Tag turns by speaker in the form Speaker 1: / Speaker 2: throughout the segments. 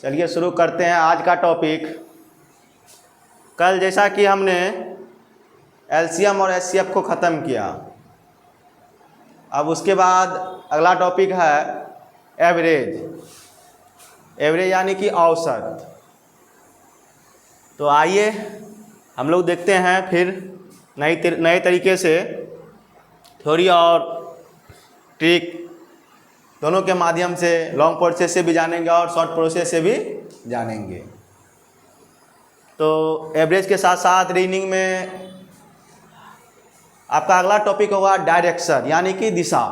Speaker 1: चलिए शुरू करते हैं आज का टॉपिक। कल जैसा कि हमने एलसीएम और एचसीएफ को ख़त्म किया, अब उसके बाद अगला टॉपिक है एवरेज। एवरेज यानी कि औसत। तो आइए हम लोग देखते हैं फिर नए तरीके से थ्योरी और ट्रिक दोनों के माध्यम से लॉन्ग प्रोसेस से भी जानेंगे और शॉर्ट प्रोसेस से भी जानेंगे। तो एवरेज के साथ साथ रीजनिंग में आपका अगला टॉपिक होगा डायरेक्शन यानी कि दिशा।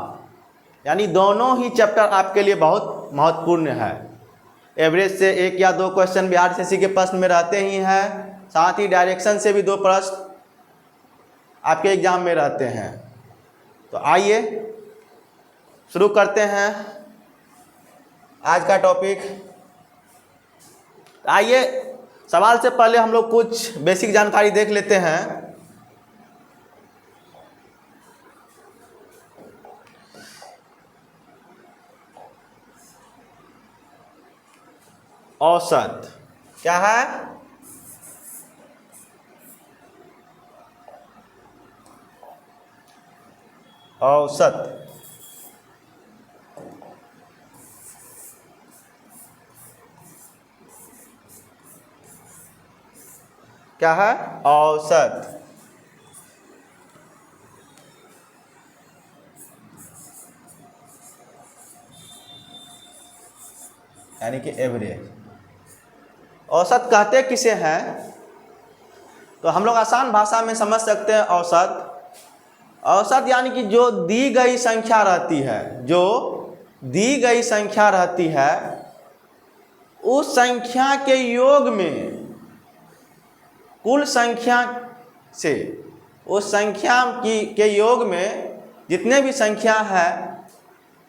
Speaker 1: यानी दोनों ही चैप्टर आपके लिए बहुत महत्वपूर्ण है। एवरेज से 1 या 2 क्वेश्चन बिहार सीसी के प्रश्न में रहते ही हैं, साथ ही डायरेक्शन से भी 2 प्रश्न आपके एग्जाम में रहते हैं। तो आइए शुरू करते हैं आज का टॉपिक। आइए सवाल से पहले हम लोग कुछ बेसिक जानकारी देख लेते हैं। औसत क्या है? औसत क्या है? औसत यानी कि एवरेज। औसत कहते किसे हैं? तो हम लोग आसान भाषा में समझ सकते हैं। औसत यानी कि जो दी गई संख्या रहती है, जो दी गई संख्या रहती है, उस संख्या के योग में कुल संख्या से, उस संख्या के योग में जितने भी संख्या है,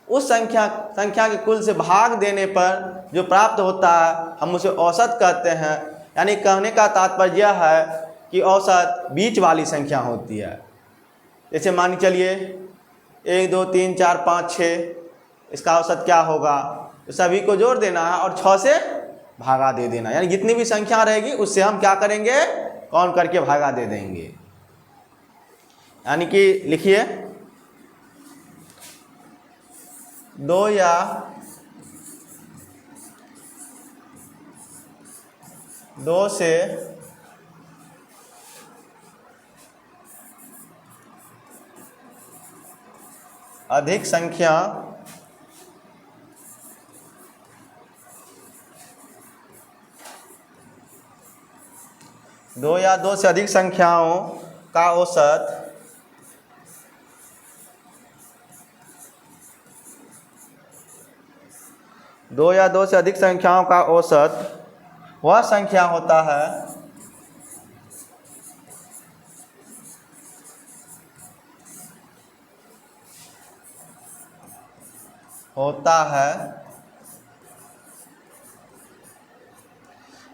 Speaker 1: उस संख्या के कुल से भाग देने पर जो प्राप्त होता है हम उसे औसत कहते हैं। यानी कहने का तात्पर्य है कि औसत बीच वाली संख्या होती है। जैसे मान चलिए 1 2 3 4 5 6, इसका औसत क्या होगा? तो सभी को जोड़ देना है और 6 से भागा दे देना। यानी जितनी भी संख्या रहेगी उससे हम क्या करेंगे? काउंट करके भागा दे देंगे। यानी कि लिखिए 2 या 2 से अधिक संख्या दो या 2 से अधिक संख्याओं का औसत दो या 2 से अधिक संख्याओं का औसत वह संख्या होता है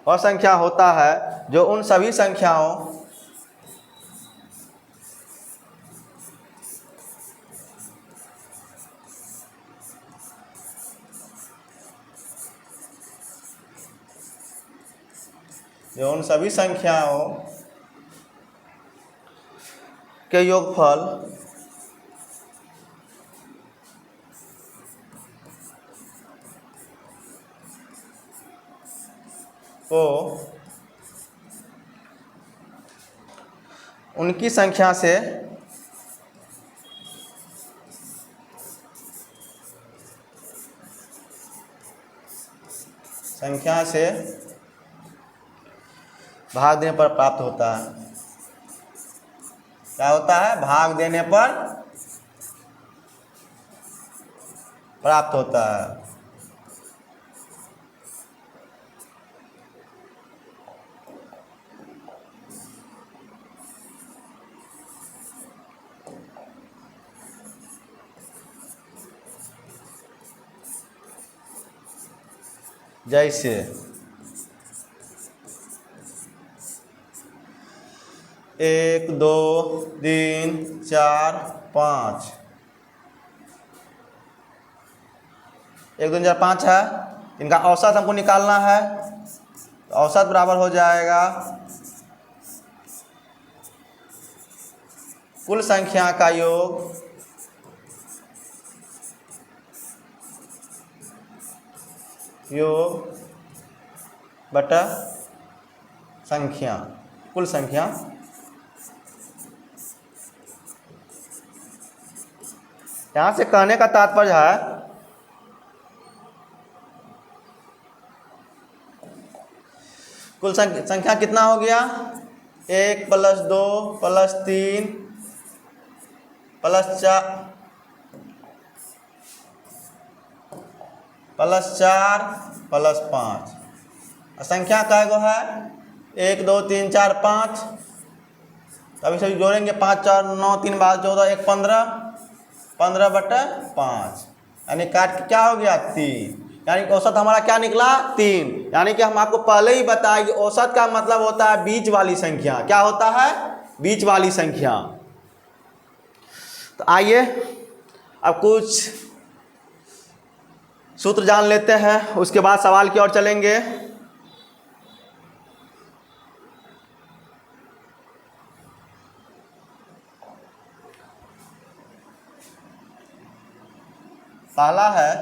Speaker 1: वह संख्या होता है जो उन सभी संख्याओं के योगफल को उनकी संख्या से भाग देने पर प्राप्त होता है। क्या होता है? भाग देने पर प्राप्त होता है। जैसे 1 2 3 4 5, 1 2 4 5 है, इनका औसत हमको निकालना है। तो औसत बराबर हो जाएगा कुल संख्या का योग बटा संख्या, कुल संख्या। यहाँ से कहने का तात्पर्य है कुल संख्या कितना हो गया, 1 + 2 + 3 + 4 + 5। संख्या कै गो है, 1 2 3 4 5। अभी सभी जोड़ेंगे, 5 4 9 3 12 14 1 15, 15/5, यानी काट के क्या हो गया 3, यानी कि औसत हमारा क्या निकला 3। यानी कि हम आपको पहले ही बताया कि औसत का मतलब होता है बीच वाली संख्या। क्या होता है, बीच वाली संख्या। तो आइए अब कुछ सूत्र जान लेते हैं, उसके बाद सवाल की ओर चलेंगे। पहला है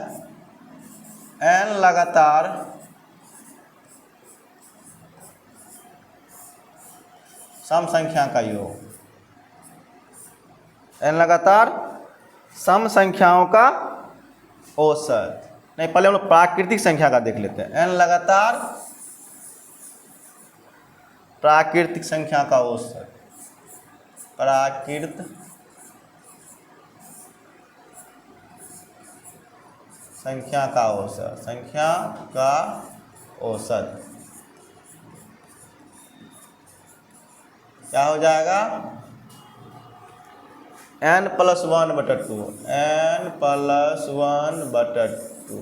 Speaker 1: n लगातार सम संख्या का योग। n लगातार सम संख्याओं का औसत। नहीं, पहले हम लोग प्राकृतिक संख्या का देख लेते हैं। n लगातार प्राकृतिक संख्या का औसत, प्राकृत संख्या का औसत, संख्या का औसत क्या हो जाएगा, n + 1/2, n + 1/2।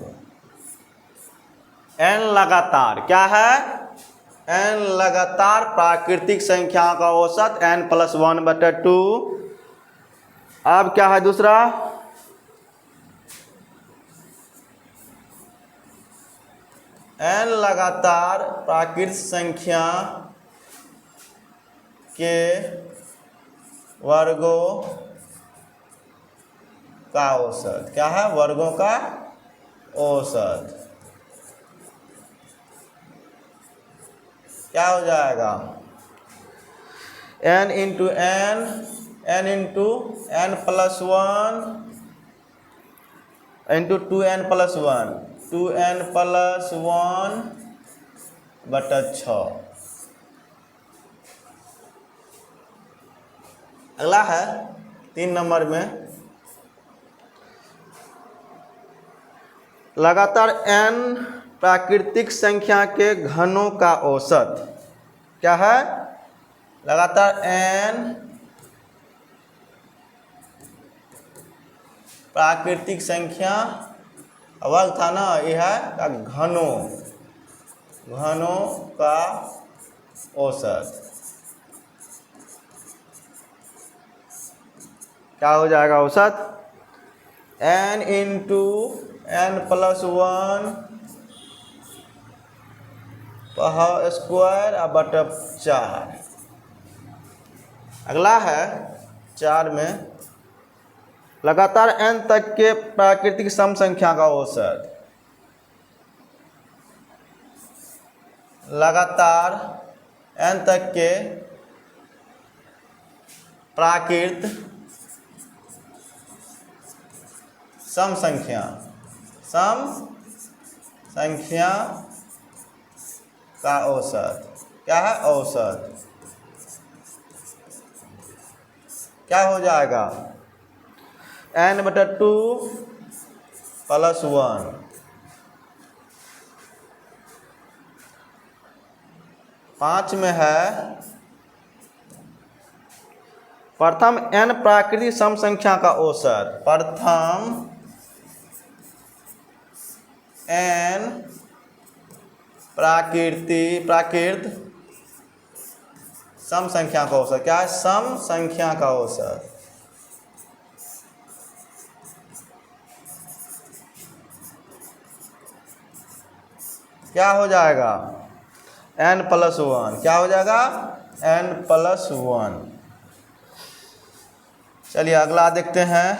Speaker 1: n लगातार क्या है, n लगातार प्राकृतिक संख्या का औसत n + 1/2। अब क्या है दूसरा, n लगातार प्राकृतिक संख्या के वर्गों का औसत। क्या है, वर्गों का औसत क्या हो जाएगा, n × n, n × n + 1 × 2n + 1, 2n + 1/6। अगला है 3 नंबर में, लगातार n प्राकृतिक संख्या के घनों का औसत। क्या है, लगातार n प्राकृतिक संख्या, वर्ग था ना, यह है घनों, घनों का औसत। क्या हो जाएगा औसत, n × n + 1 बटा 4। अगला है 4 में, लगातार n तक के प्राकृतिक सम संख्या का औसत। लगातार n तक के प्राकृत सम संख्या का औसत। क्या है, औसत क्या हो जाएगा, n/2 + 1। पाँच में है, प्रथम n प्राकृतिक सम संख्या का औसत। प्रथम n प्राकृत सम संख्या का औसत। क्या है, सम संख्या का औसत। क्या हो जाएगा n+1, क्या हो जाएगा n+1। चलिए अगला देखते हैं।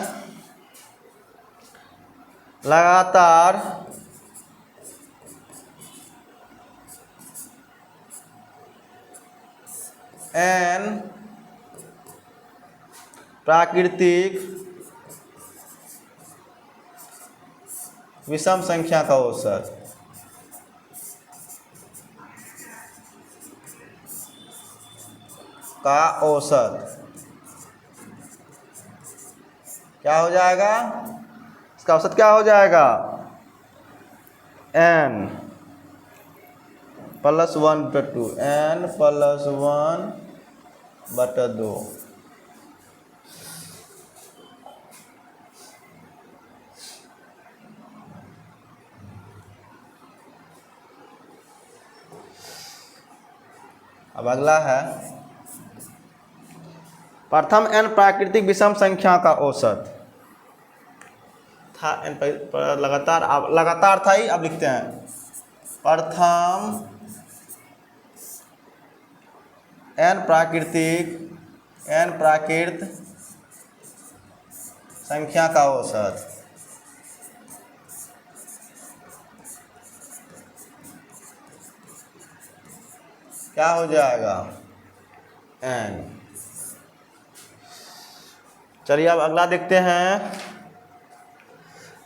Speaker 1: लगातार n प्राकृतिक विषम संख्या का औसत, क्या हो जाएगा, इसका औसत क्या हो जाएगा n+1/2, n+1/2। अब अगला है प्रथम n प्राकृतिक विषम संख्या का औसत था n लगातार, अब लगातार था ही, अब लिखते हैं प्रथम n प्राकृत संख्या का औसत। क्या हो जाएगा n। चलिए अब अगला देखते हैं।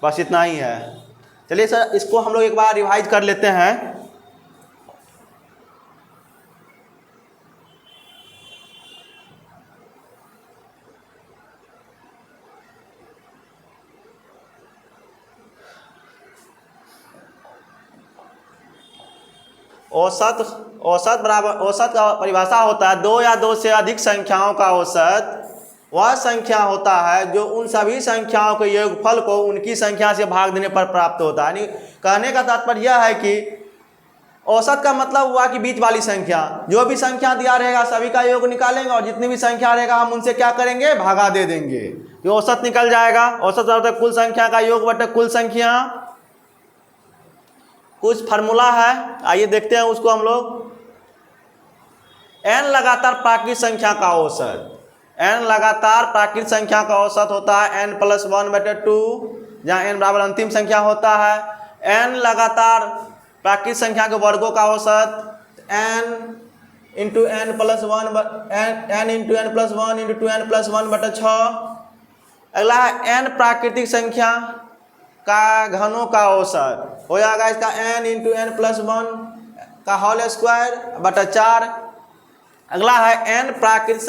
Speaker 1: बस इतना ही है। चलिए सर इसको हम लोग एक बार रिवाइज कर लेते हैं। औसत बराबर, औसत का परिभाषा होता है दो या दो से अधिक संख्याओं का औसत वह संख्या होता है जो उन सभी संख्याओं के योगफल को उनकी संख्या से भाग देने पर प्राप्त होता है। यानी कहने का तात्पर्य यह है कि औसत का मतलब हुआ कि बीच वाली संख्या, जो भी संख्या दिया रहेगा सभी का योग निकालेंगे और जितनी भी संख्या रहेगा हम उनसे क्या करेंगे, भागा दे देंगे, तो औसत निकल जाएगा। औसत अर्थात कुल संख्या का योग बटे कुल संख्या। कुछ फार्मूला है, आइए देखते हैं उसको हम लोग। n लगातार प्राकृत संख्या का औसत, n लगातार प्राकृत संख्या का औसत होता है n+1/2, जहाँ n बराबर अंतिम संख्या होता है। n लगातार प्राकृत संख्या के वर्गों का औसत n × n+1 × 2n+1/6। अगला है n प्राकृतिक संख्या का घनों का औसत, हो जाएगा इसका n × n+1 का होल स्क्वायर बटा 4। अगला है n प्राकृत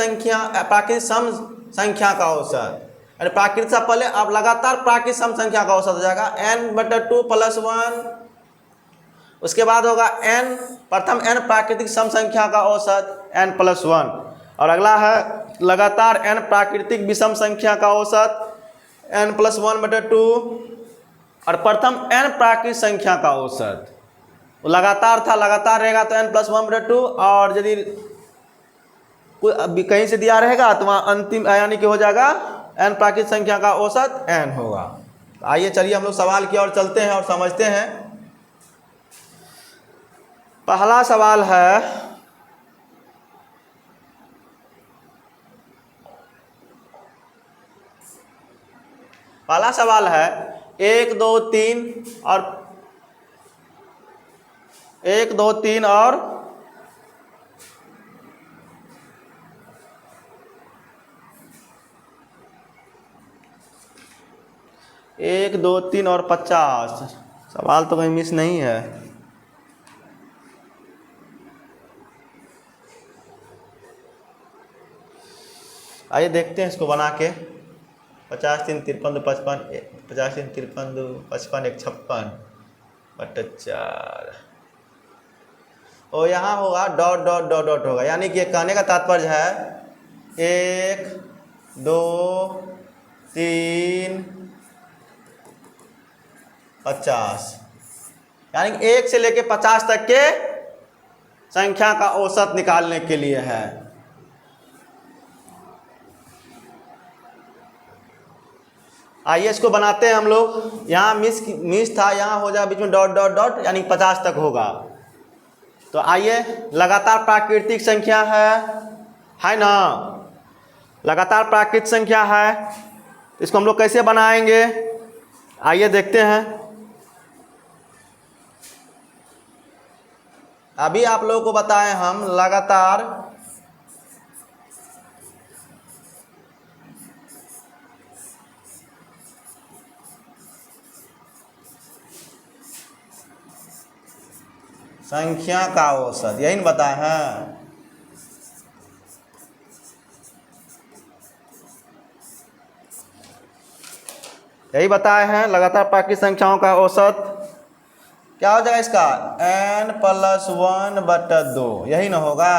Speaker 1: सम संख्या का औसत, अरे प्राकृत से पहले अब लगातार प्राकृत सम संख्या का औसत हो जाएगा n/2 + 1। उसके बाद होगा प्रथम n प्राकृतिक सम संख्या का औसत n+1। और अगला है लगातार n प्राकृतिक विषम संख्या का औसत n+1/2 और प्रथम n प्राकृत संख्या का औसत। लगातार था, लगातार रहेगा तो n+1/2 और यदि कहीं से दिया रहेगा तो वहाँ अंतिम यानी कि हो जाएगा n प्राकृत संख्या का औसत n होगा। आइए चलिए हम लोग सवाल की ओर चलते हैं और समझते हैं। पहला सवाल है, पहला सवाल है 1 2 3 और 1 2 3 और 1 2 3 और 50। सवाल तो कहीं मिस नहीं है। आइए देखते हैं इसको बना के। 50 3 53 55, 50 3 53 55 1 56/4 और यहाँ होगा डॉट डॉट डॉट डॉट होगा, यानी कि कहने का तात्पर्य है 1 2 3 50, यानी कि 1 से लेके 50 तक के संख्या का औसत निकालने के लिए है। आइए इसको बनाते हैं हम लोग। यहाँ मिस था, यहाँ हो जाए बीच में डॉट डॉट डॉट, यानी 50 तक होगा। तो आइए, लगातार प्राकृतिक संख्या है ना, लगातार प्राकृतिक संख्या है। इसको हम लोग कैसे बनाएंगे, आइए देखते हैं। अभी आप लोगों को बताएं हम लगातार संख्या का औसत, यही न बताए हैं। यही बताए हैं, लगातार प्राकृतिक संख्याओं का औसत क्या हो जाएगा इसका, n+1/2, यही ना होगा।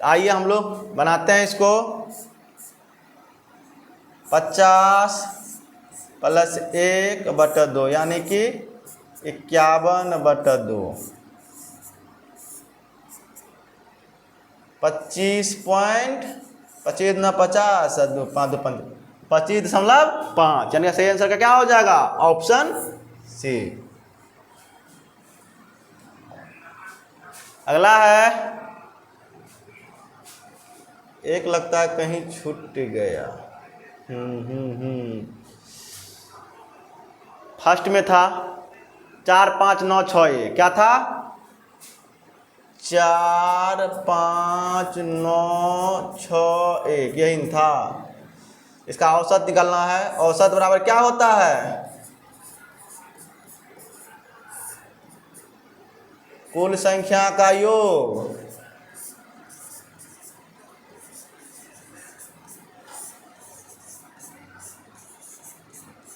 Speaker 1: आइए हम लोग बनाते हैं इसको। 50 + 1/2 यानी कि 51/2। 25.5, यानी सही आंसर का क्या हो जाएगा, ऑप्शन सी। अगला है, एक लगता है कहीं छूट गया। फर्स्ट में था 4 5 9 6 1, क्या था, 4 5 9 6 1, यही था। इसका औसत निकालना है। औसत बराबर क्या होता है, कुल संख्या का योग।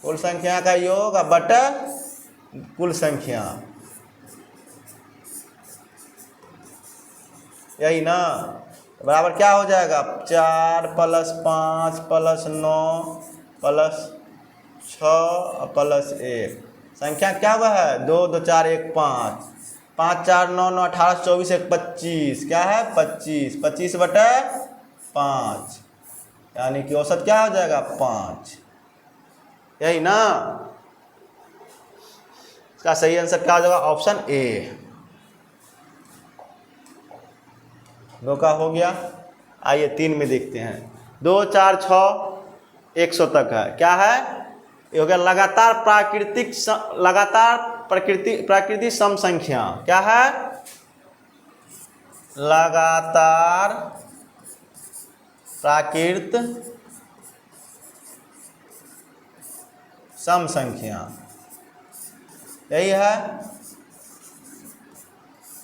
Speaker 1: कुल संख्या का योग बटा कुल संख्या, यही ना। बराबर क्या हो जाएगा, 4 + 5 + 9 + 6 + 1। संख्या क्या हुआ है, 2 2 4 1 5, 5 4 9 9 18 24 1 25, क्या है 25, 25/5, यानी कि औसत क्या हो जाएगा 5, यही ना। इसका सही आंसर क्या हो जाएगा, ऑप्शन ए। 2 का हो गया। आइए 3 में देखते हैं। 2 4 6 100 तक है, क्या है, ये हो गया लगातार प्राकृतिक सम संख्या, क्या है, लगातार प्राकृत सम संख्या, यही है।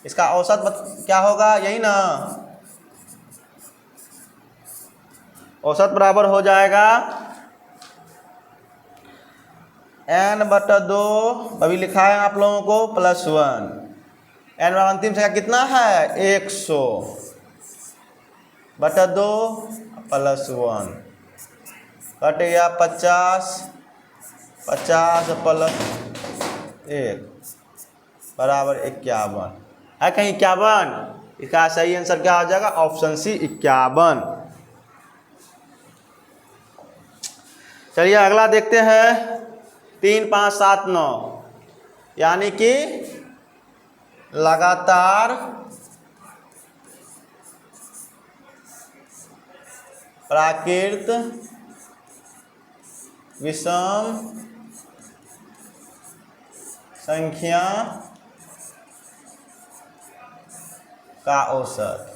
Speaker 1: इसका औसत क्या होगा, यही ना। औसत बराबर हो जाएगा n/2, अभी लिखा है आप लोगों को, +1। n अंतिम संख्या कितना है, 100/2 +1, कट गया 50, 50 + 1 बराबर 51, है कहीं 51। इसका सही आंसर क्या हो जाएगा, ऑप्शन सी 51। चलिए अगला देखते हैं। 3 5 7 9, यानी कि लगातार प्राकृत विषम संख्या का औसत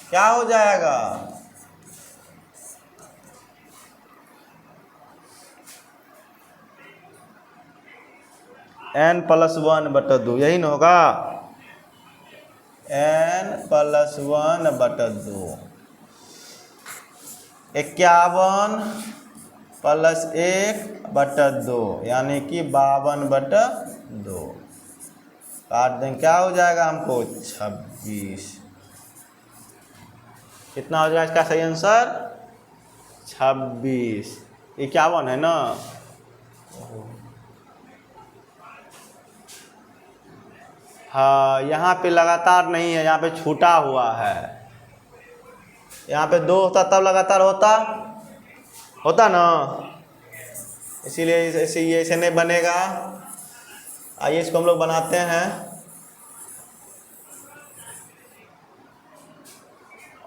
Speaker 1: क्या हो जाएगा, n+1/2, यही न होगा, n+1/2। 51 + 1/2, यानी कि 52/2। काट दें, क्या हो जाएगा हमको, 26। कितना हो जाएगा इसका सही आंसर, 26। 51 है ना। हाँ, यहाँ पे लगातार नहीं है, यहाँ पे छूटा हुआ है। यहाँ पे 2 होता तब लगातार होता, होता ना, इसीलिए ऐसे ये ऐसे नहीं बनेगा। आइए इसको हम लोग बनाते हैं।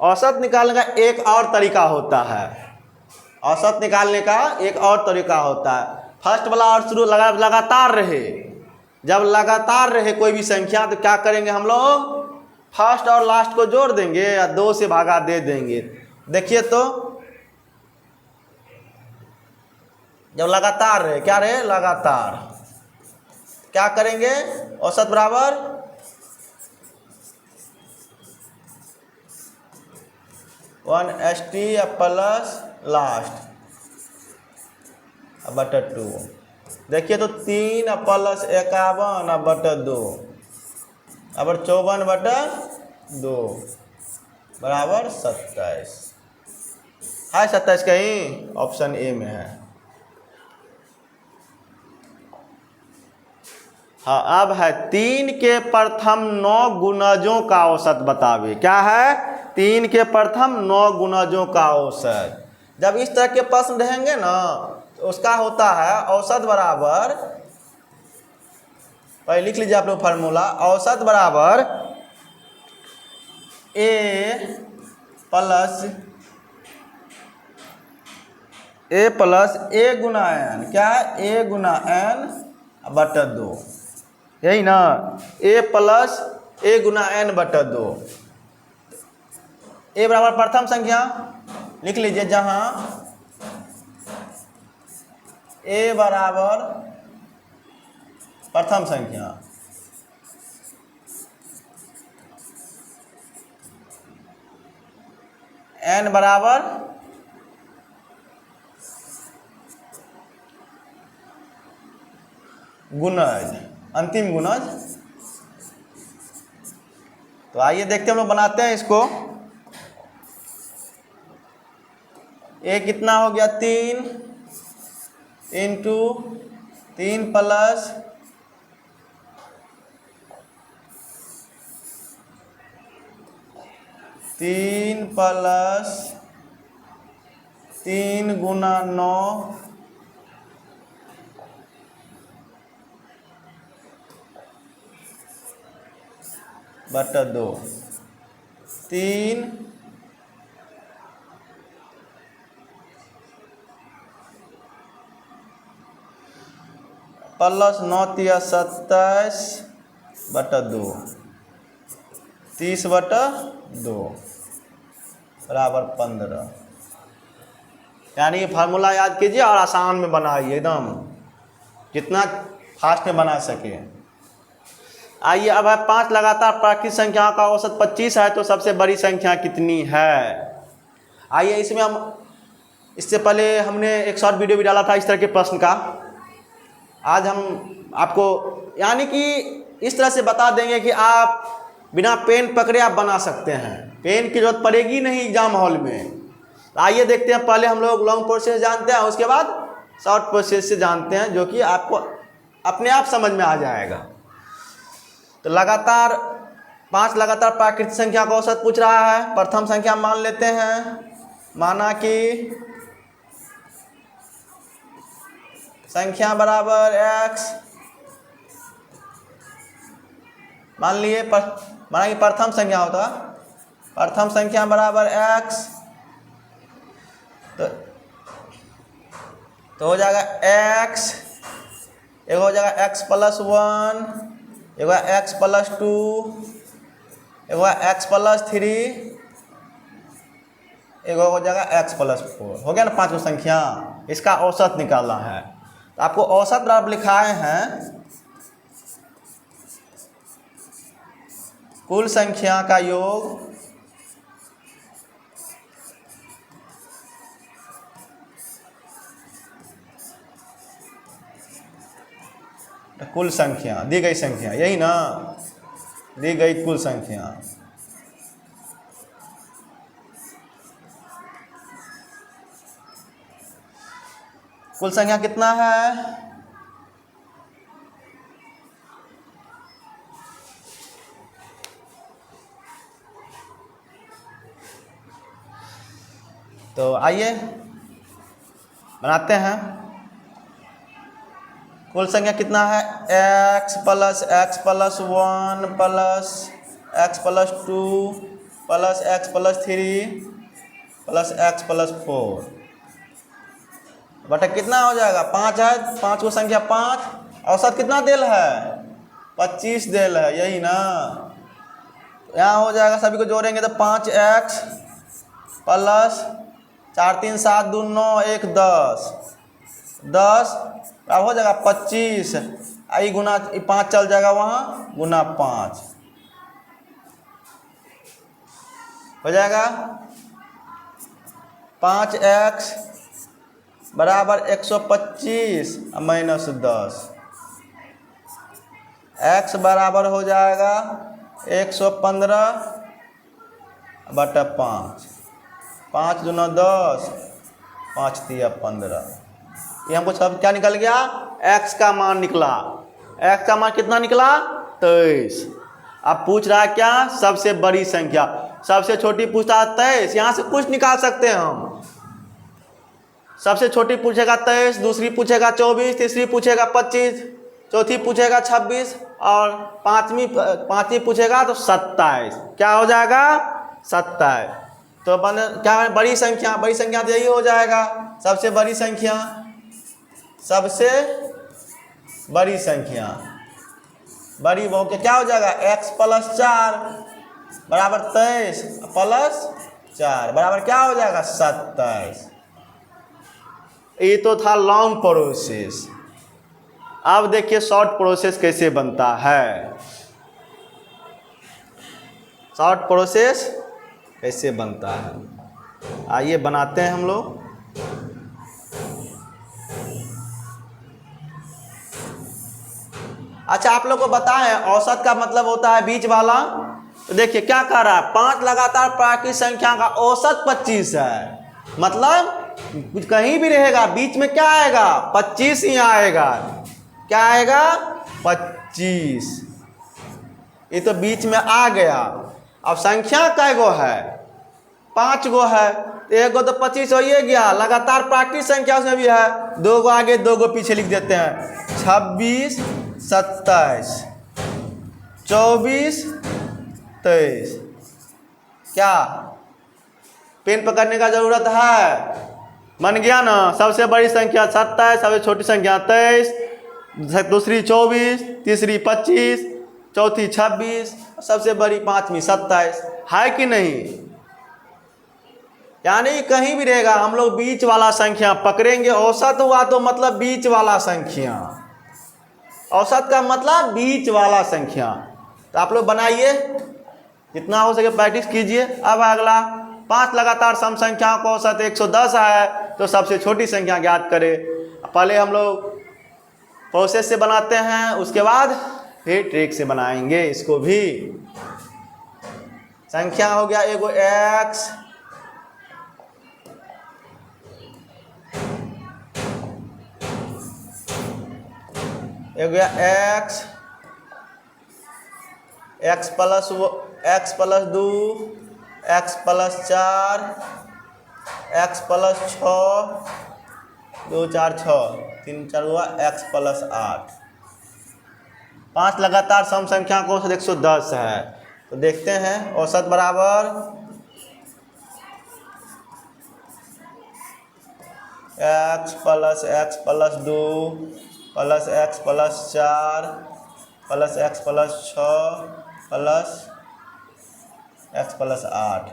Speaker 1: औसत निकालने का एक और तरीका होता है। औसत निकालने का एक और तरीका होता है। फर्स्ट वाला और शुरू लगातार रहे, जब लगातार रहे कोई भी संख्या तो क्या करेंगे हम लोग, फर्स्ट और लास्ट को जोड़ देंगे या 2 से भागा दे देंगे। देखिए तो जब लगातार रहे, क्या रहे, लगातार, क्या करेंगे, औसत बराबर 1 प्लस लास्ट बटा 2। देखिए तो 3 प्लस 51 बटा 2 अब 54 बटा 2 बराबर 27 है। 27 कहीं ऑप्शन ए में है। हाँ, अब है 3 के प्रथम 9 गुणजों का औसत बतावे। क्या है, 3 के प्रथम 9 गुणजों का औसत। जब इस तरह के प्रश्न रहेंगे ना तो उसका होता है औसत बराबर, पहले लिख लीजिए आप लोग फार्मूला, औसत बराबर ए प्लस ए गुना एन। क्या है, ए गुना एन बटा 2, यही ना, ए प्लस ए गुना एन बटा 2। ए बराबर प्रथम संख्या लिख लीजिए, जहां ए बराबर प्रथम संख्या, एन बराबर गुणज, अंतिम गुणज। तो आइए देखते हैं, हम लोग बनाते हैं इसको। ए कितना हो गया, 3 इंटू 3 प्लस 3 गुना 9 बटा 2। 3 प्लस 9 तिया 27 बटा 2, 30 बटा 2 बराबर 15। यानी ये फार्मूला याद कीजिए और आसान में बनाइए, एकदम जितना फास्ट में बना सके। आइए अब है 5 लगातार प्राकृतिक संख्याओं का औसत 25 है, तो सबसे बड़ी संख्या कितनी है। आइए इसमें हम, इससे पहले हमने एक शॉर्ट वीडियो भी डाला था इस तरह के प्रश्न का। आज हम आपको यानी कि इस तरह से बता देंगे कि आप बिना पेन पकड़े आप बना सकते हैं, पेन की जरूरत पड़ेगी नहीं एग्जाम हॉल में। आइए देखते हैं, पहले हम लोग लॉन्ग प्रोसेस जानते हैं, उसके बाद शॉर्ट प्रोसेस से जानते हैं, जो कि आपको अपने आप समझ में आ जाएगा। तो लगातार 5 लगातार प्राकृतिक संख्या का औसत पूछ रहा है। प्रथम संख्या मान लेते हैं, माना कि संख्या बराबर x, मान लिए माना कि प्रथम संख्या होता, प्रथम संख्या बराबर x, तो हो जाएगा x, एक हो जाएगा x प्लस 1, एक x प्लस 2, एक x प्लस 3, एक हो जाएगा x प्लस 4। हो गया ना 5 संख्या, इसका औसत निकालना है। तो आपको औसत बराबर लिखाए हैं कुल संख्या का योग कुल संख्या, दी गई संख्या, यही ना, दी गई कुल संख्या। कुल संख्या कितना है, तो आइए बनाते हैं। कुल संख्या कितना है, x plus 1 plus x plus 2 plus x plus 3 plus x plus 4 बटा कितना हो जाएगा, 5 है, 5 को संख्या 5, औसत कितना देल है, 25 देल है, यही ना। यहाँ हो जाएगा, सभी को जोड़ेंगे तो 5x प्लस 4 3 7 2 9 1 10 अब हो जाएगा 25, आई गुना 5 चल जाएगा वहाँ, गुना 5 हो जाएगा। 5x बराबर 125 माइनस 10, x बराबर हो जाएगा 115 बटा 5, 5 दूना 10, 5 तिया 15। ये हमको सब क्या निकल गया, x का मान निकला। x का मान कितना निकला, 23। अब पूछ रहा है क्या, सबसे बड़ी संख्या। सबसे छोटी पूछता है 23, यहाँ से कुछ निकाल सकते हैं हम। सबसे छोटी पूछेगा 23, दूसरी पूछेगा 24, तीसरी पूछेगा 25, चौथी पूछेगा 26 और पांचवी पूछेगा तो 27। क्या हो जाएगा, 27। तो क्या है, बड़ी संख्या। बड़ी संख्या तो यही हो जाएगा, सबसे बड़ी संख्या। सबसे बड़ी संख्या बड़ी बहु के क्या हो जाएगा, x प्लस 4 बराबर 23 प्लस 4 बराबर क्या हो जाएगा, 27। ये तो था लॉन्ग प्रोसेस। अब देखिए शॉर्ट प्रोसेस कैसे बनता है। शॉर्ट प्रोसेस कैसे बनता है, आइए बनाते हैं हम लोग। अच्छा, आप लोग को बताएं औसत का मतलब होता है बीच वाला। तो देखिए क्या कह रहा है, 5 लगातार प्राकृतिक संख्या का औसत 25 है, मतलब कुछ कहीं भी रहेगा बीच में क्या आएगा, 25 ही आएगा। क्या आएगा, 25। ये तो बीच में आ गया। अब संख्या कै गो है, 5 गो है, एक गो तो 25 हो ही गया। लगातार प्राकृतिक संख्या उसमें भी है, 2 गो आगे 2 गो पीछे लिख देते हैं। 26 27 24 23। क्या पेन पकड़ने का जरूरत है, बन गया ना। सबसे बड़ी संख्या 27, सबसे छोटी संख्या 23, दूसरी 24, तीसरी 25, चौथी 26, सबसे बड़ी 5वीं 27। है कि नहीं, यानी कहीं भी रहेगा, हम लोग बीच वाला संख्या पकड़ेंगे। औसत हुआ तो मतलब बीच वाला संख्या, औसत का मतलब बीच वाला संख्या। तो आप लोग बनाइए, जितना हो सके प्रैक्टिस कीजिए। अब अगला, 5 लगातार सम संख्याओं का औसत 110 है, तो सबसे छोटी संख्या ज्ञात करें। पहले हम लोग प्रोसेस से बनाते हैं, उसके बाद फिर ट्रिक से बनाएंगे इसको भी। संख्या हो गया एगो x, एगो x plus 2, x plus 4, x plus 6, 2 4 6 3 4 हुआ, x प्लस 8। 5 लगातार सम संख्या को औसत 110 है। तो देखते हैं औसत बराबर x plus 2 plus x plus 4 plus x plus 6 plus x plus 8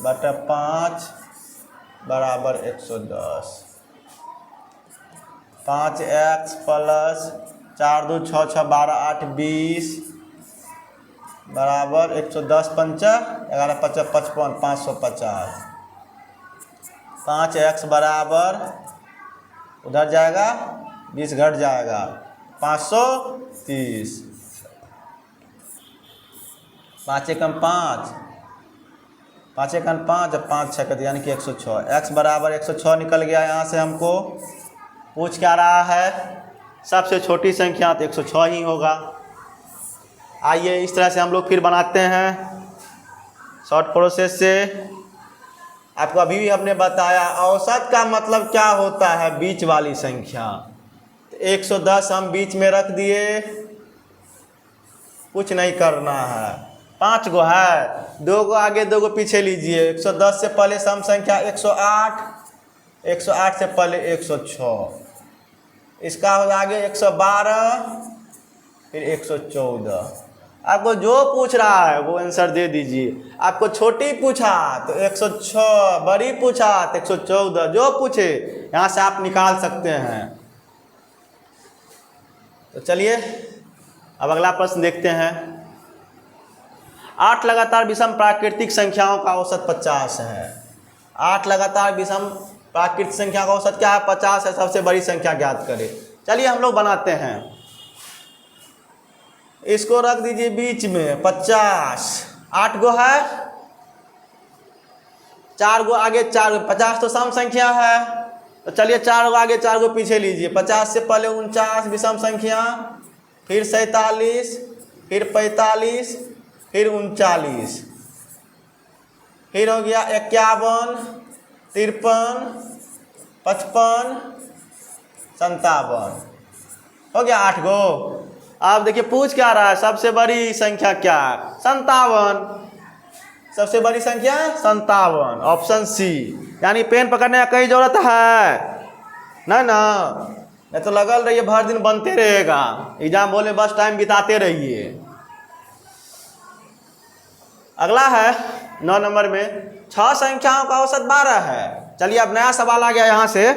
Speaker 1: बटा 5 बराबर 110। 5x प्लस 4 2 6 6 12 8 20 बराबर 110 पंचा 11 5 55 550। 5x बराबर उधर जाएगा 20 घट जाएगा 530। 5 एकम 5, 5 एकम 5 और 5 छः यानी कि 106। x बराबर 106 निकल गया। यहाँ से हमको पूछ क्या रहा है, सबसे छोटी संख्या तो 106 ही होगा। आइए इस तरह से हम लोग फिर बनाते हैं शॉर्ट प्रोसेस से। आपको अभी भी हमने बताया औसत का मतलब क्या होता है, बीच वाली संख्या। तो 110 हम बीच में रख दिए, कुछ नहीं करना है। 5 गो है, 2 गो आगे 2 गो पीछे लीजिए। 110 से पहले सम संख्या 108, 108 से पहले 106, इसका हो आगे 112, फिर 114। आपको जो पूछ रहा है वो आंसर दे दीजिए। आपको छोटी पूछा तो 106, बड़ी पूछा तो 114, जो पूछे यहाँ से आप निकाल सकते हैं। तो चलिए अब अगला प्रश्न देखते हैं। 8 लगातार विषम प्राकृतिक संख्याओं का औसत 50 है। 8 लगातार विषम प्राकृतिक संख्या का औसत क्या है, 50 है। सबसे बड़ी संख्या ज्ञात करें। चलिए हम लोग बनाते हैं। इसको रख दीजिए बीच में 50। 8 गो है, 4 गो आगे 4 गो, 50 तो सम संख्या है। तो चलिए 4 गो आगे 4 गो पीछे लीजिए। 50 से पहले 49 विषम संख्या, फिर 47, फिर 45, फिर 39, फिर हो गया 51, 53, 55, 57, हो गया 8 गो। आप देखिए पूछ क्या रहा है, सबसे बड़ी संख्या क्या है, 57। सबसे बड़ी संख्या 57, ऑप्शन सी। यानी पेन पकड़ने का कहीं जरूरत है ना, नहीं तो लगल रहिए भर दिन बनते रहेगा। एग्जाम बोले बस टाइम बिताते रहिए। अगला है 9 नंबर में 6 संख्याओं का औसत 12 है। चलिए अब नया सवाल आ गया यहाँ से,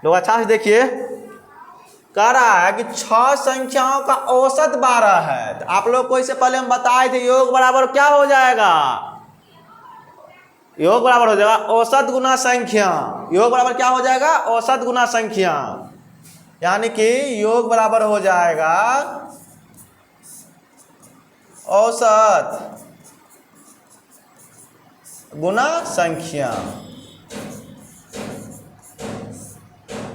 Speaker 1: लोग अच्छा से देखिए। कह रहा है कि 6 संख्याओं का औसत 12 है। तो आप लोग को इससे पहले हम बताए थे योग बराबर क्या हो जाएगा, योग बराबर हो जाएगा औसत गुना संख्या। योग बराबर क्या हो जाएगा, औसत गुना संख्या। यानी कि योग बराबर हो जाएगा औसत गुना संख्या,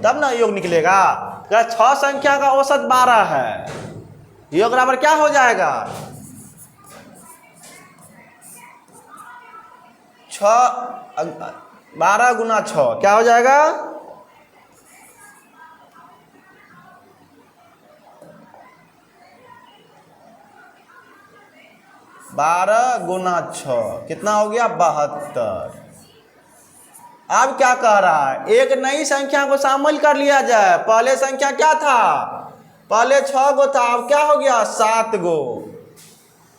Speaker 1: तब ना योग निकलेगा। 6 संख्या का औसत 12 है, योग बराबर क्या हो जाएगा, 12 गुना 6 क्या हो जाएगा, 12 गुना 6 कितना हो गया, 72। अब क्या कह रहा है, एक नई संख्या को शामिल कर लिया जाए। पहले संख्या क्या था, पहले 6 गो था, अब क्या हो गया 7 गो।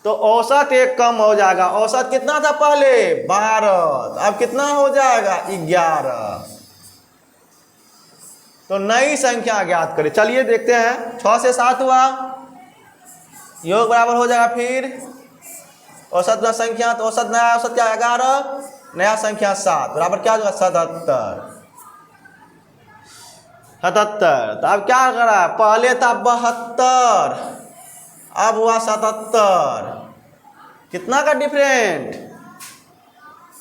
Speaker 1: तो औसत एक कम हो जाएगा। औसत कितना था पहले 12, अब कितना हो जाएगा 11। तो नई संख्या ज्ञात करें। चलिए देखते हैं। 6 से 7 हुआ, योग बराबर हो जाएगा फिर औसत गुना संख्या। तो औसत नया औसत क्या 11, नया संख्या 7 बराबर क्या होगा 77। तो अब क्या करा, पहले था 72, अब हुआ 77। कितना का डिफरेंट,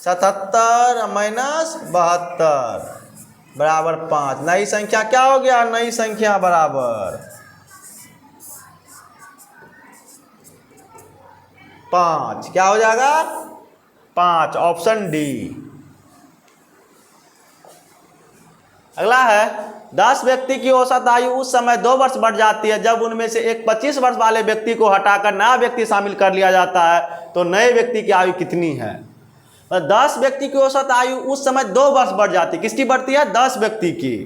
Speaker 1: 77 माइनस 72 बराबर 5। नई संख्या क्या हो गया, नई संख्या बराबर 5। क्या हो जाएगा 5, ऑप्शन डी। अगला है 10 व्यक्ति की औसत आयु उस समय 2 वर्ष बढ़ जाती है जब उनमें से एक 25 वर्ष वाले व्यक्ति को हटाकर नया व्यक्ति शामिल कर लिया जाता है। तो नए व्यक्ति की आयु कितनी है। 10 व्यक्ति की औसत आयु उस समय 2 वर्ष बढ़ जाती है। किसकी बढ़ती है, 10 व्यक्ति की।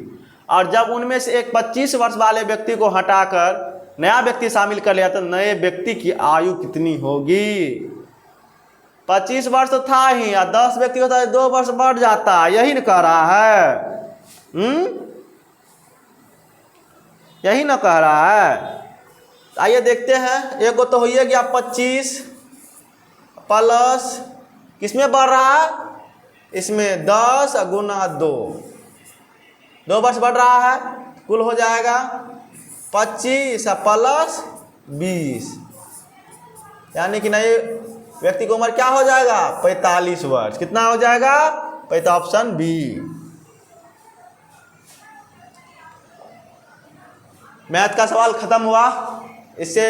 Speaker 1: और जब उनमें से एक 25 वर्ष वाले व्यक्ति को हटाकर नया व्यक्ति शामिल कर लिया तो नए व्यक्ति की आयु कितनी होगी। 25 वर्ष तो था ही, और 10 व्यक्ति होता है 2 वर्ष बढ़ जाता है, यही न कह रहा है। यही ना कह रहा है। आइए देखते हैं। एक तो हो गया 25 प्लस किसमें बढ़ रहा है, इसमें 10 गुना 2 वर्ष बढ़ रहा है। कुल हो जाएगा 25 प्लस 20, यानी कि नए व्यक्ति की उम्र क्या हो जाएगा 45 वर्ष। कितना हो जाएगा 45, ऑप्शन बी। मैथ का सवाल खत्म हुआ, इससे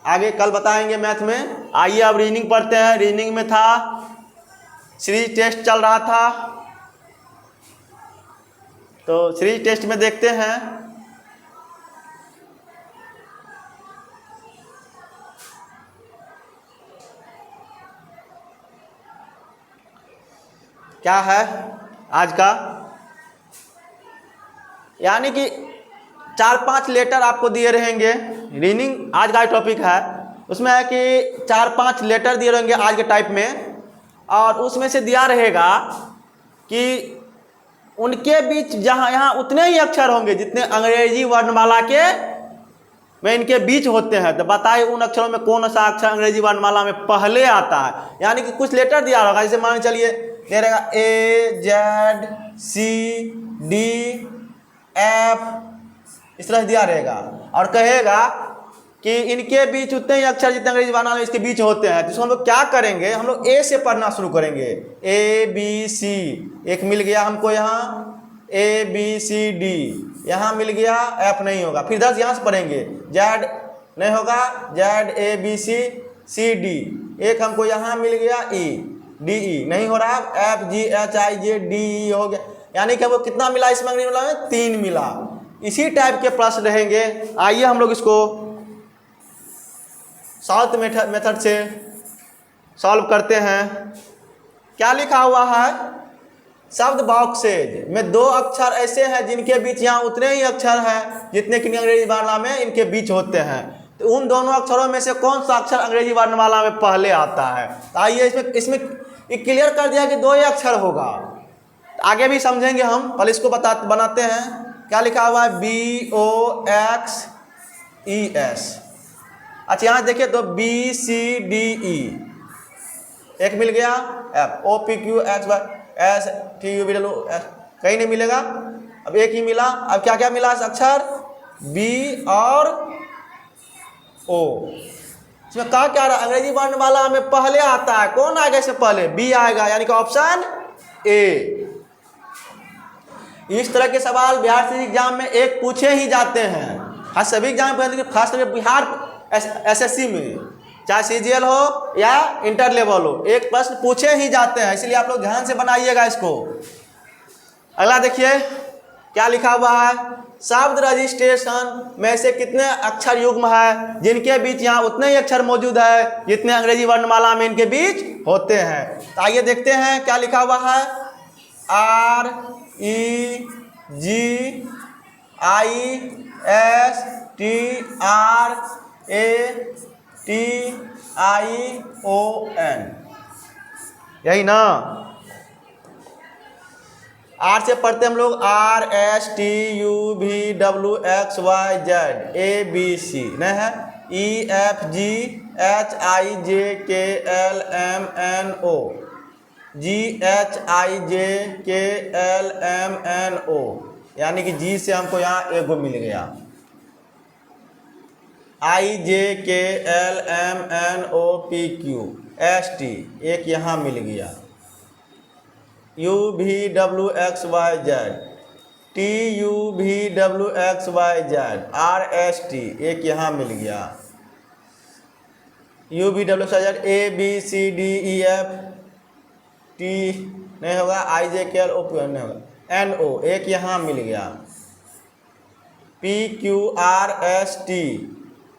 Speaker 1: आगे कल बताएंगे मैथ में। आइए अब रीजनिंग पढ़ते हैं। रीजनिंग में था सीरीज टेस्ट चल रहा था, तो सीरीज टेस्ट में देखते हैं क्या है आज का। यानी कि 4-5 लेटर आपको दिए रहेंगे। रीडिंग आज का टॉपिक है, उसमें है कि 4-5 लेटर दिए रहेंगे आज के टाइप में, और उसमें से दिया रहेगा कि उनके बीच जहाँ यहाँ उतने ही अक्षर होंगे जितने अंग्रेजी वर्णमाला के में इनके बीच होते हैं। तो बताइए उन अक्षरों में कौन सा अक्षर अंग्रेजी वर्णमाला में पहले आता है। यानी कि कुछ लेटर दिया होगा, जैसे मान चलिए दे रहेगा A Z C D F, इस तरह दिया रहेगा, और कहेगा कि इनके बीच उतने ही अक्षर जितने अंग्रेजी वर्णमाला में इसके बीच होते हैं। तो हम लोग क्या करेंगे, हम लोग A से पढ़ना शुरू करेंगे। A B C एक मिल गया हमको यहाँ, A B C D यहाँ मिल गया, F नहीं होगा। फिर 10 यहाँ से पढ़ेंगे, Z नहीं होगा, Z A B C C D एक हमको यहाँ मिल गया, E D E नहीं हो रहा, F G H I J D E हो गया। यानी कि हमको कितना मिला इसमें अंग्रेजी वर्णमाला में, 3 मिला। इसी टाइप के प्रश्न रहेंगे। आइए हम लोग इसको सॉल्व मेथड से सॉल्व करते हैं। क्या लिखा हुआ है, शब्द बॉक्सेज में 2 अक्षर ऐसे हैं जिनके बीच यहाँ उतने ही अक्षर हैं जितने कि अंग्रेजी वर्णमाला में इनके बीच होते हैं। तो उन दोनों अक्षरों में से कौन सा अक्षर अंग्रेजी वर्णमाला में पहले आता है। तो आइए इसमें क्लियर कर दिया कि 2 ही अक्षर होगा। आगे भी समझेंगे हम, पहले इसको बनाते हैं। क्या लिखा हुआ है, B O X E S। अच्छा यहाँ देखिए तो B C D E एक मिल गया, F O P Q X Y S T U V W S कहीं नहीं मिलेगा, अब एक ही मिला। अब क्या क्या मिला, अक्षर B और O। इसमें कहा क्या रहा, अंग्रेजी वर्णमाला में पहले आता है, कौन आएगा इससे पहले, B आएगा, यानी कि ऑप्शन A। इस तरह के सवाल बिहार से एग्जाम में एक पूछे ही जाते हैं। हाँ सभी एग्जाम में, खास करके बिहार SSC में, चाहे CGL हो या इंटर लेवल हो, एक प्रश्न पूछे ही जाते हैं। इसलिए आप लोग ध्यान से बनाइएगा इसको। अगला देखिए क्या लिखा हुआ है, शब्द रजिस्ट्रेशन में से कितने अक्षर युग्म है जिनके बीच यहाँ उतने ही अक्षर मौजूद है जितने अंग्रेजी वर्णमाला में इनके बीच होते हैं। तो आइए देखते हैं क्या लिखा हुआ है, R E G I S T R A T I O N, यही ना। R से पढ़ते हम लोग R S T U V W X Y Z A B C नहीं है, E F G H I J K L M N O G H I J K L M N O, यानी कि G से हमको यहाँ एक गो मिल गया, I J K L M N O P Q S T एक यहाँ मिल गया, U V W X Y Z T U V W X Y Z R S T एक यहाँ मिल गया, U V W X Y Z A B C D E F T नहीं होगा, I J K L O P नहीं होगा, N O एक यहाँ मिल गया, P Q R S T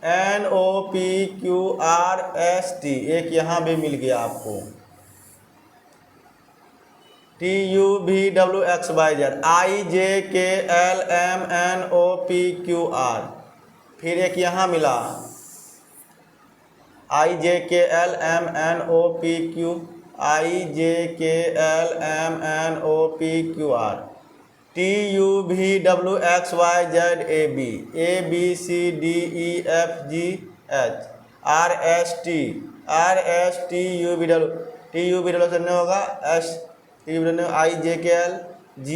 Speaker 1: N O P Q R S T एक यहाँ भी मिल गया आपको, T U V W X Y Z I J K L M N O P Q R फिर एक यहाँ मिला, I J K L M N O P Q I J K L M N O P Q R T U V W X Y Z A B A B C D E F G H R S T U V W T U V W से नहीं होगा, S T U V W I J K L G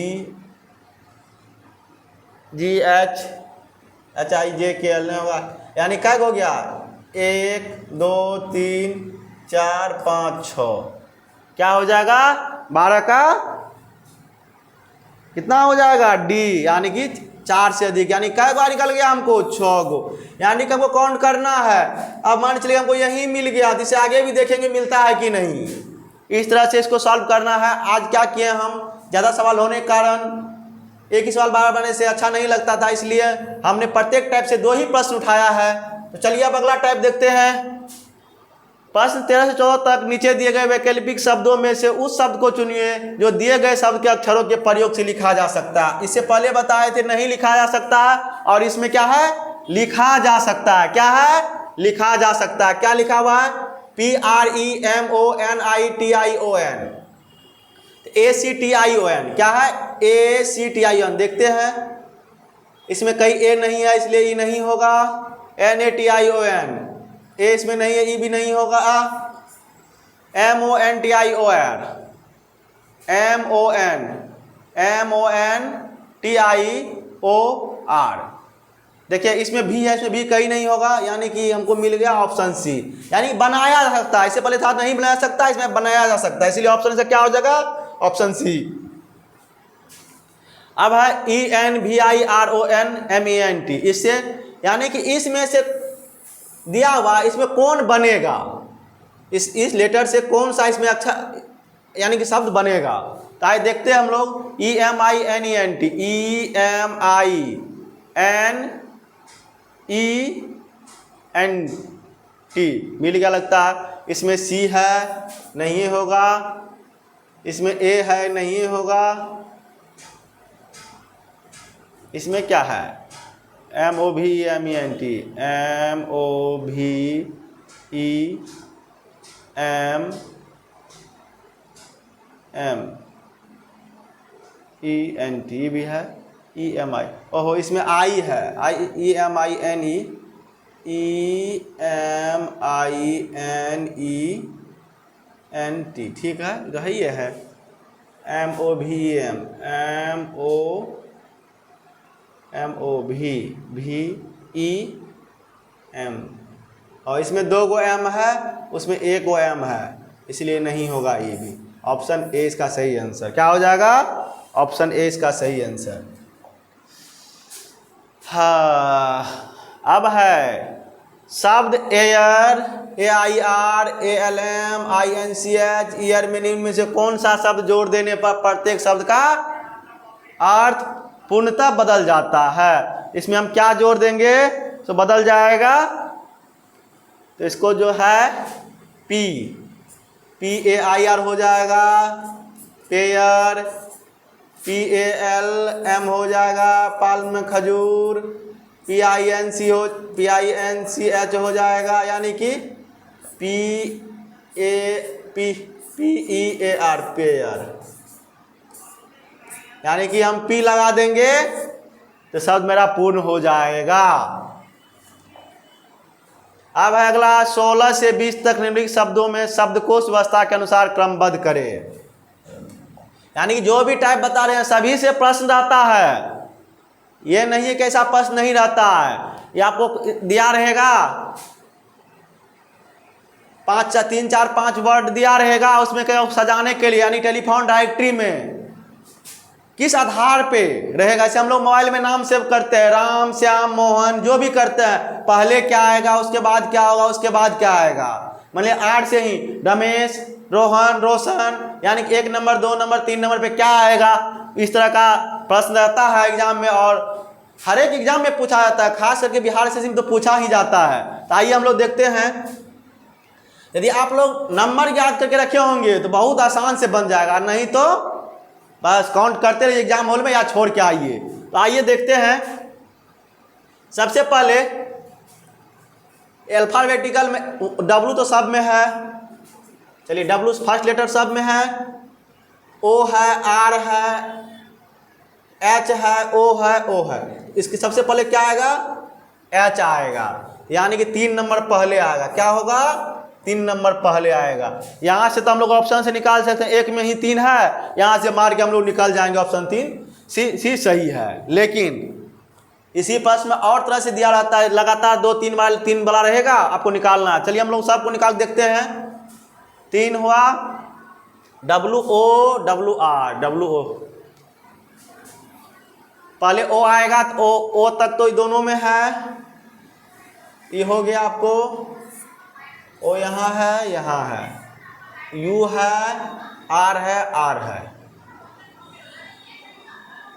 Speaker 1: H H I J K L नहीं होगा, यानी क्या हो गया, 1 2 3 4 5 6 क्या हो जाएगा, 12 का कितना हो जाएगा, D, यानी कि 4 से अधिक, यानी कै बार निकल गया हमको, 6 गो। यानी कि हमको काउंट करना है। अब मान चलिए हमको यही मिल गया, तो इसे आगे भी देखेंगे मिलता है कि नहीं। इस तरह से इसको सॉल्व करना है। आज क्या किए हम, ज़्यादा सवाल होने के कारण एक ही सवाल बार बार बनने से अच्छा नहीं लगता था, इसलिए हमने प्रत्येक टाइप से 2 ही प्रश्न उठाया है। तो चलिए अब अगला टाइप देखते हैं। प्रश्न 13 से 14 तक नीचे दिए गए वैकल्पिक शब्दों में से उस शब्द को चुनिए जो दिए गए शब्द के अक्षरों के प्रयोग से लिखा जा सकता है। इससे पहले बताए थे नहीं लिखा जा सकता है, और इसमें क्या है, लिखा जा सकता है। क्या है, लिखा जा सकता है। क्या लिखा हुआ है, PREMONITION, ACTION। क्या है, ACTION। देखते हैं, इसमें कहीं ए नहीं है इसलिए ई नहीं होगा। NATION, ए इसमें नहीं है, ई भी नहीं होगा। MONTIOR, MONTIOR। देखिए इसमें भी है, इसमें भी कहीं नहीं होगा, यानी कि हमको मिल गया ऑप्शन सी, यानी बनाया जा सकता है। इससे पहले था नहीं बनाया सकता, इसमें बनाया जा सकता है, इसलिए ऑप्शन से क्या हो जाएगा, ऑप्शन सी। अब है ENVIRONMENT, इससे यानी कि इसमें से दिया हुआ इसमें कौन बनेगा, इस लेटर से कौन सा इसमें अक्षर यानी कि शब्द बनेगा। तो आइए देखते हैं हम लोग। EMINENT, EMINENT मिल गया लगता है। इसमें सी है, नहीं होगा। इसमें ए है, नहीं होगा। इसमें क्या है, MOVEMENT, MOVEMENT भी है। EMI, ओहो इसमें आई है, EMINENT, ठीक है, रही है। MOVEM, और इसमें 2 गो एम है, उसमें 1 गो एम है, इसलिए नहीं होगा ये भी। ऑप्शन ए इसका सही आंसर क्या हो जाएगा, ऑप्शन ए इसका सही आंसर। हाँ, अब है शब्द air, AIR, ALM, INCH, year में से कौन सा शब्द जोड़ देने पर प्रत्येक शब्द का अर्थ पूर्णतः बदल जाता है। इसमें हम क्या जोड़ देंगे तो बदल जाएगा। तो इसको जो है PAIR हो जाएगा, पेयर। PALM हो जाएगा, पाल्म में खजूर। PINCH हो जाएगा, यानी कि PEAR, पेयर। यानी कि हम P लगा देंगे तो शब्द मेरा पूर्ण हो जाएगा। अब है अगला 16 से 20 तक निम्नलिखित शब्दों में शब्दकोश व्यवस्था के अनुसार क्रमबद्ध करें। यानी कि जो भी टाइप बता रहे हैं सभी से प्रश्न रहता है, ये नहीं है कि ऐसा प्रश्न नहीं रहता है। ये आपको दिया रहेगा 3, 4, 5 वर्ड दिया रहेगा, उसमें क्या सजाने के लिए, यानी टेलीफोन डायरेक्टरी में किस आधार पे रहेगा। जैसे हम लोग मोबाइल में नाम सेव करते हैं, राम, श्याम, मोहन, जो भी करते हैं, पहले क्या आएगा, उसके बाद क्या होगा, उसके बाद क्या आएगा। मतलब 8 से ही रमेश, रोहन, रोशन, यानी कि 1 नंबर, 2 नंबर, 3 नंबर पे क्या आएगा, इस तरह का प्रश्न रहता है एग्जाम में, और हर एक एग्जाम में पूछा जाता है, खास करके बिहार सेशन तो पूछा ही जाता है। तो आइए हम लोग देखते हैं। यदि आप लोग नंबर याद करके रखे होंगे तो बहुत आसान से बन जाएगा, नहीं तो बस काउंट करते रहिए एग्जाम हॉल में या छोड़ के आइए। तो आइए देखते हैं। सबसे पहले अल्फाबेटिकल में W तो सब में है, चलिए W फर्स्ट लेटर सब में है, O है, R है, H है, O है, O है। इसके सबसे पहले क्या आएगा, H आएगा, यानी कि 3 नंबर पहले आएगा। क्या होगा, 3 नंबर पहले आएगा। यहाँ से तो हम लोग ऑप्शन से निकाल सकते हैं, 1 में ही 3 है, यहाँ से मार के हम लोग निकल जाएंगे ऑप्शन 3 सी सही है। लेकिन इसी प्रश्न में और तरह से दिया रहता है, लगातार 2-3 बार 3 वाला रहेगा, आपको निकालना है। चलिए हम लोग सबको निकाल देखते हैं। 3 हुआ, WOWR, WO, पहले O आएगा तो O तक तो दोनों में है, ये हो गया आपको। O यहाँ है, यहाँ है, यू है, आर है, आर है।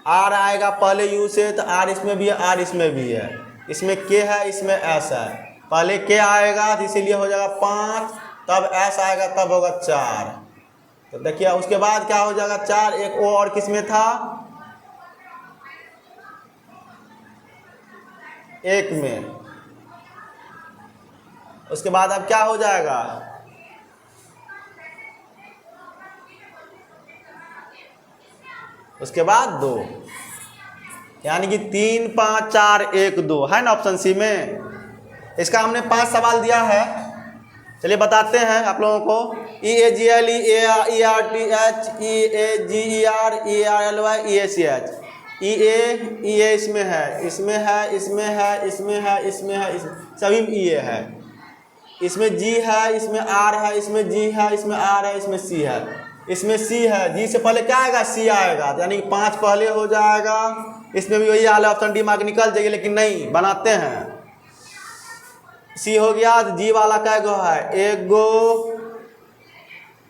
Speaker 1: आर आएगा पहले यू से तो आर इसमें भी है, आर इसमें भी है। इसमें के है, इसमें एस है। पहले के आएगा तो इसीलिए हो जाएगा 5, तब एस आएगा तब होगा 4। तो देखिए उसके बाद क्या हो जाएगा 4, एक ओ और किस में था, एक में। उसके बाद अब क्या हो जाएगा, उसके बाद 2, यानी कि 3 5 4 1 2 है ना ऑप्शन सी में। इसका हमने 5 सवाल दिया है, चलिए बताते हैं आप लोगों को। E A G L E A R T H E A G E R E R L Y E A C H. E A इसमें है, इसमें है, इसमें है, इसमें है, इसमें है, सभी में ई ए है। इसमें जी है, इसमें आर है, इसमें जी है, इसमें आर है, इसमें सी है, इसमें सी है। जी से पहले क्या आएगा, सी आएगा, यानी कि 5 पहले हो जाएगा। इसमें भी वही हाल है, ऑप्शन डी मार्क निकल जाएगी, लेकिन नहीं बनाते हैं। सी हो गया तो जी वाला क्या गो है, 1 गो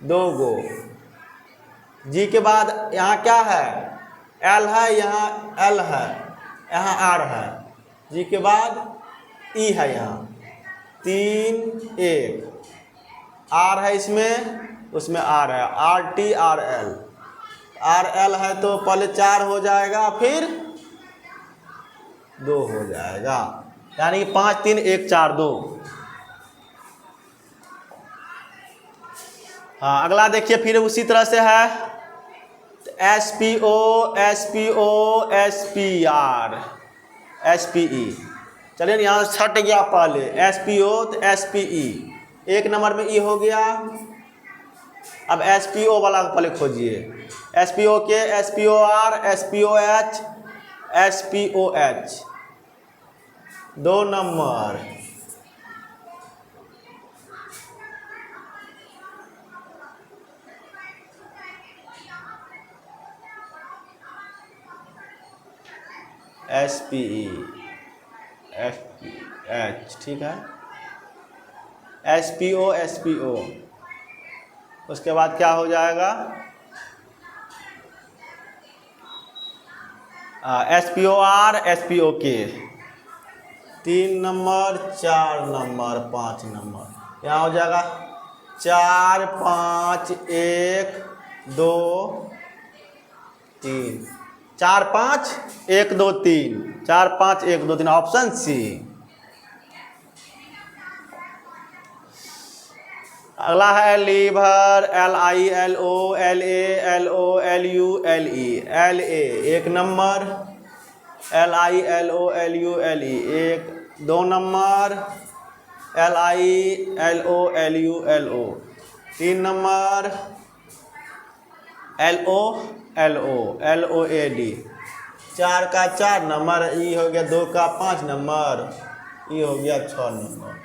Speaker 1: 2 गो। जी के बाद यहाँ क्या है, एल है, यहाँ एल है, यहाँ आर है। जी के बाद ई है, यहाँ 3 1 आर है, इसमें उसमें आर है, R T R L. R L है तो पहले 4 हो जाएगा, फिर 2 हो जाएगा, यानी कि 5 3 1 4 2। हाँ अगला देखिए, फिर उसी तरह से है S P O S P O S P R S P E. चलिए यहाँ छट गया पहले एस पी ओ तो एस पी ई, 1 नंबर में ई हो गया। अब एस पी ओ वाला पहले खोजिए, S P O K, S P O R, S P O H, S P O H, 2 number. S P E F P H, ठीक है, S P O S P O. उसके बाद क्या हो जाएगा, S P O R, S P O K, 3 number, 4 number, 5 number. यहाँ हो जाएगा 4 5 1 2 3, 4 5 1 2 3, 4 5 1 2 3, ऑप्शन सी। अगला है liver, L I L O L A L U L E, L A 1 number, L I L O L U L E 1 2 number, L I L O L U L O 3 number, L O L O L O A D 4 का 4 number, ई हो गया 2 का 5 number, ई हो गया 6 number.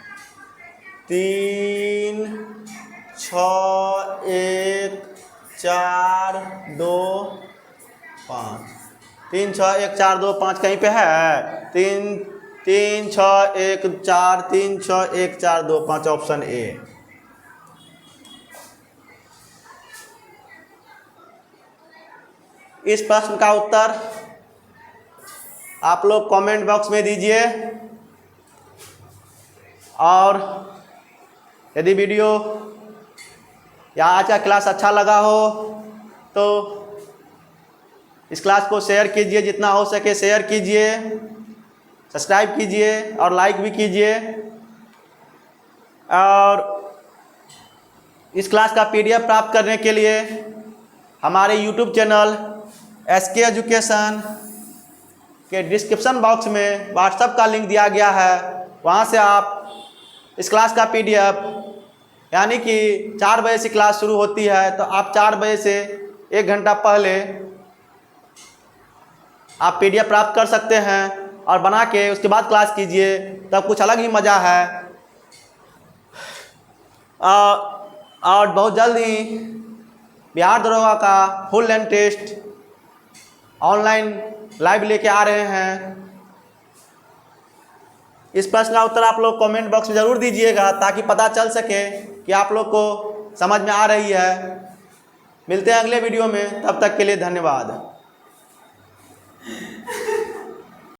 Speaker 1: 3 6 1 4 2 5, 3 6 1 4 2 5 कहीं पे है, 3 3 6 1 4 3 6 1 4 2 5, option A. इस प्रश्न का उत्तर आप लोग कमेंट बॉक्स में दीजिए, और यदि वीडियो या आज का क्लास अच्छा लगा हो तो इस क्लास को शेयर कीजिए, जितना हो सके शेयर कीजिए, सब्सक्राइब कीजिए और लाइक भी कीजिए। और इस क्लास का पीडीएफ प्राप्त करने के लिए हमारे यूट्यूब चैनल एसके एजुकेशन के डिस्क्रिप्शन बॉक्स में व्हाट्सएप का लिंक दिया गया है, वहाँ से आप इस क्लास का पीडीएफ, यानी कि 4 बजे से क्लास शुरू होती है तो आप 4 बजे से 1 घंटा पहले आप पीडीएफ प्राप्त कर सकते हैं और बना के उसके बाद क्लास कीजिए, तब कुछ अलग ही मज़ा है। और बहुत जल्द ही बिहार दरोगा का full length test online live लेके आ रहे हैं। इस प्रश्न का उत्तर आप लोग कमेंट बॉक्स में ज़रूर दीजिएगा, ताकि पता चल सके कि आप लोग को समझ में आ रही है। मिलते हैं अगले वीडियो में, तब तक के लिए धन्यवाद।